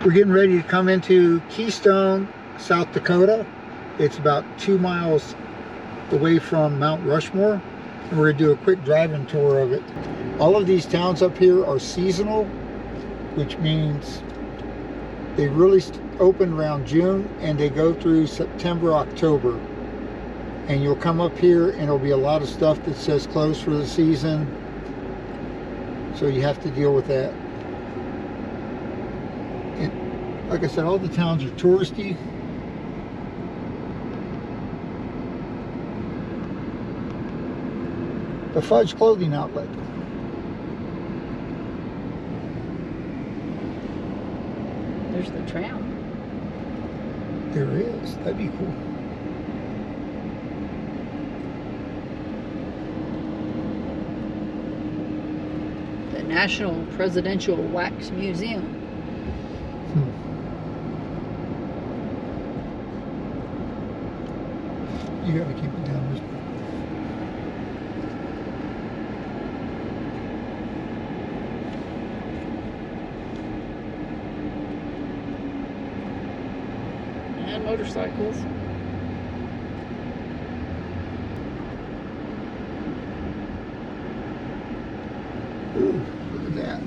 We're getting ready to come into Keystone, South Dakota. It's about 2 miles away from Mount Rushmore, and we're going to do a quick driving tour of it. All of these towns up here are seasonal, which means they really open around June and they go through September, October. And you'll come up here and there'll be a lot of stuff that says closed for the season, so you have to deal with that. And like I said, all the towns are touristy. The Fudge Clothing Outlet. There's the tram. There is. That'd be cool. The National Presidential Wax Museum. You gotta keep it down this way. And motorcycles. Ooh, look at that.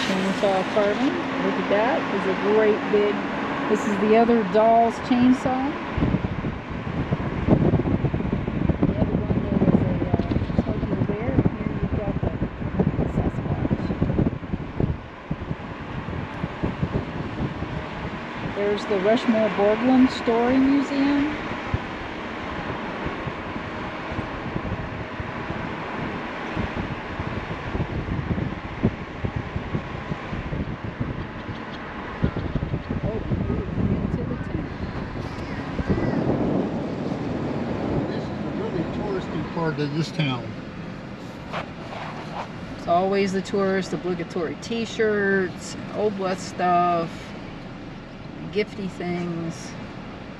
Chainsaw carving. Look at that. There's a great big. This is the other doll's chainsaw. The other one there was a Smokey the Bear. Here you've got the Sasquatch. There's the Rushmore Borglum Story Museum. Part of this town. It's always the tourist obligatory t-shirts, Old West stuff, gifty things.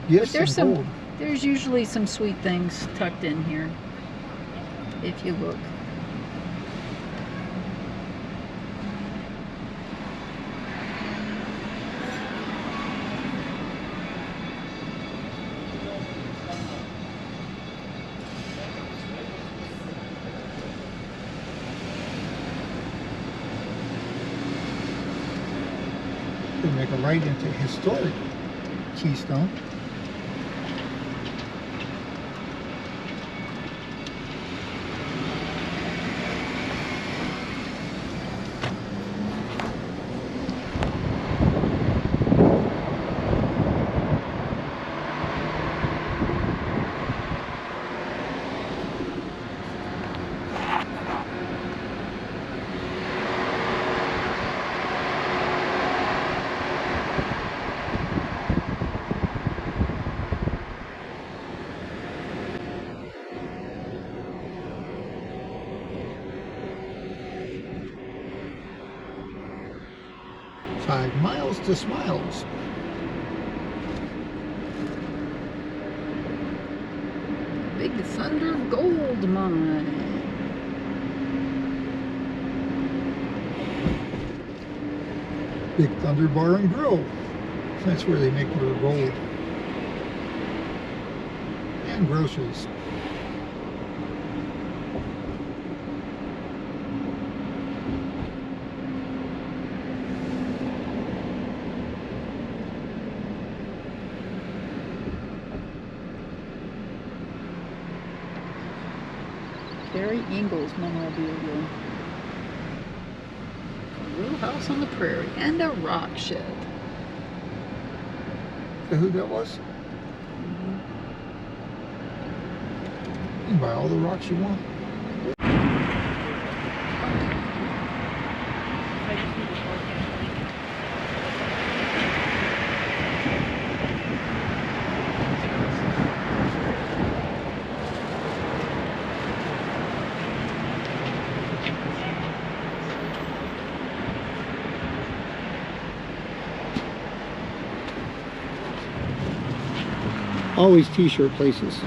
Yes, But there's usually some sweet things tucked in here if you look. Make a right into historic Keystone. "5 miles to Smiles." Big Thunder Gold Mine. Big Thunder Bar and Grill. That's where they make their gold. And groceries. Carrie Ingalls memorabilia. A real house on the prairie and a rock shed. So who that was? You can buy all the rocks you want. Always t-shirt places.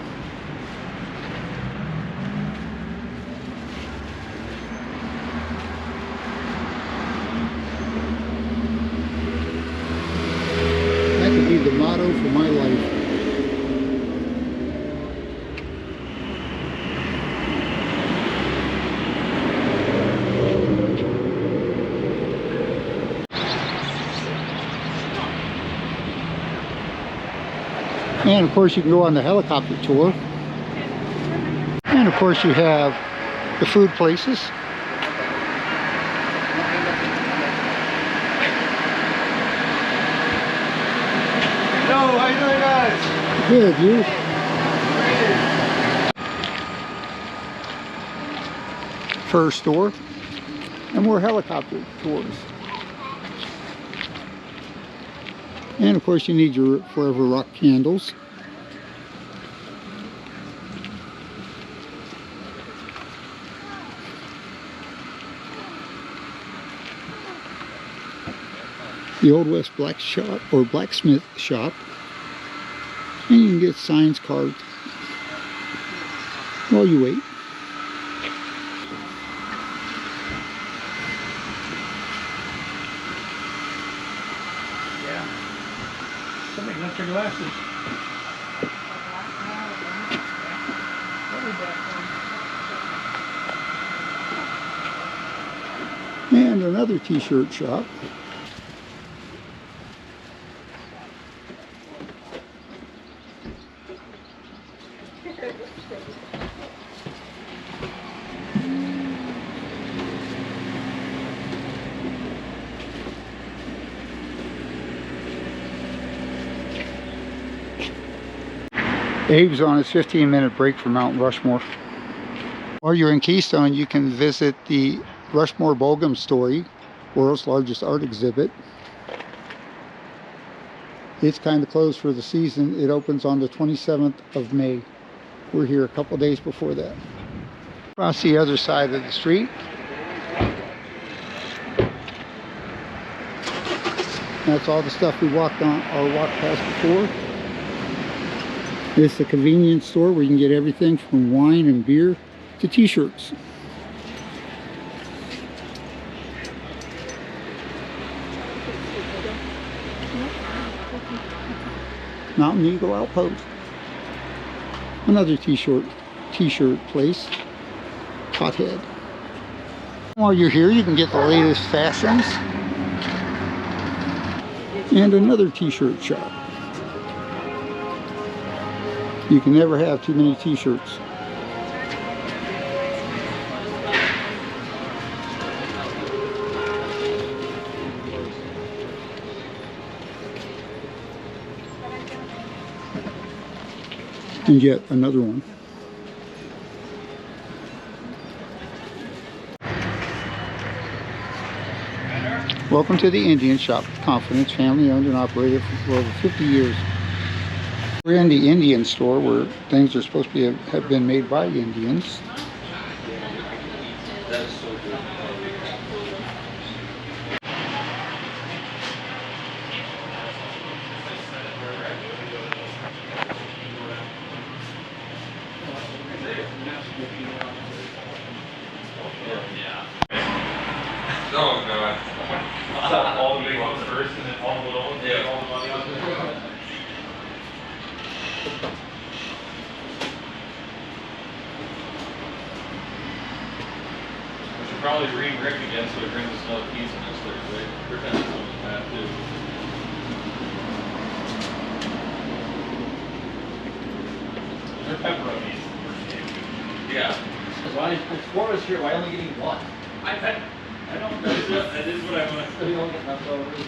motto for my life. And of course you can go on the helicopter tour. And of course you have the food places. Hello, how you doing, guys? Good, you? Fur store. And more helicopter tours. And of course you need your Forever Rock candles. The Old West Black Shop or Blacksmith Shop. And you can get signs carved while you wait. Somebody left their glasses. And another t-shirt shop. Abe's on his 15-minute break from Mount Rushmore. While you're in Keystone, you can visit the Rushmore Bogum Story, world's largest art exhibit. It's kind of closed for the season. It opens on the 27th of May. We're here a couple days before that. Across the other side of the street. That's all the stuff we walked past before. It's a convenience store where you can get everything from wine and beer to t-shirts. Mountain Eagle Outpost. Another t-shirt place. Hothead. While you're here, you can get the latest fashions. And another t-shirt shop. You can never have too many t-shirts. And yet another one. Welcome to the Indian Shop with Confidence, family owned and operated for over 50 years. We're in the Indian store where things are supposed to have been made by Indians. Oh, God. So all the big ones first and then all the little ones, yeah, all the money on there. We should probably ring Rick again so he brings us another pizza next Thursday. Rick has some of that too. They're pepperonis. Yeah. Why is four of us here? Why only getting one? I don't know. That is what I want to So you don't get leftovers.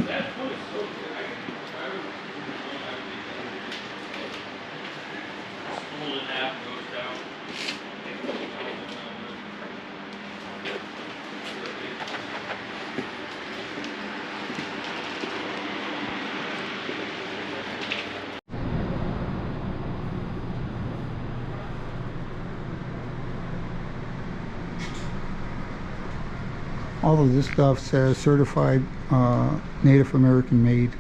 That food is so good. I would spool in half and goes down. All of this stuff says certified Native American made.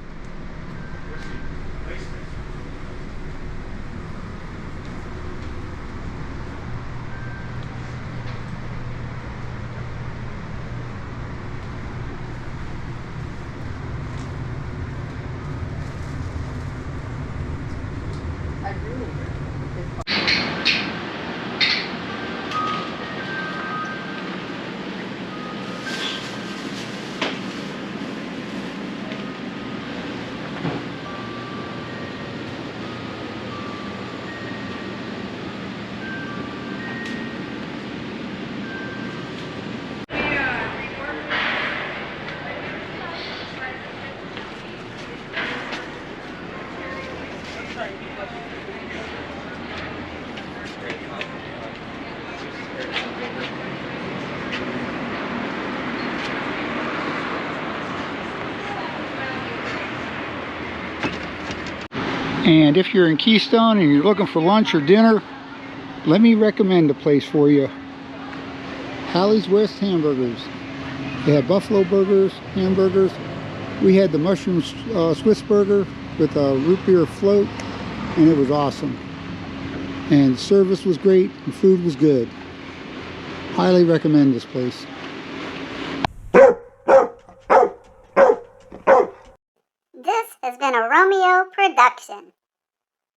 And if you're in Keystone and you're looking for lunch or dinner, let me recommend a place for you. Hallie's West Hamburgers. They have buffalo burgers, hamburgers. We had the mushroom Swiss burger with a root beer float, and it was awesome. And service was great, and food was good. Highly recommend this place. This has been a Romeo production.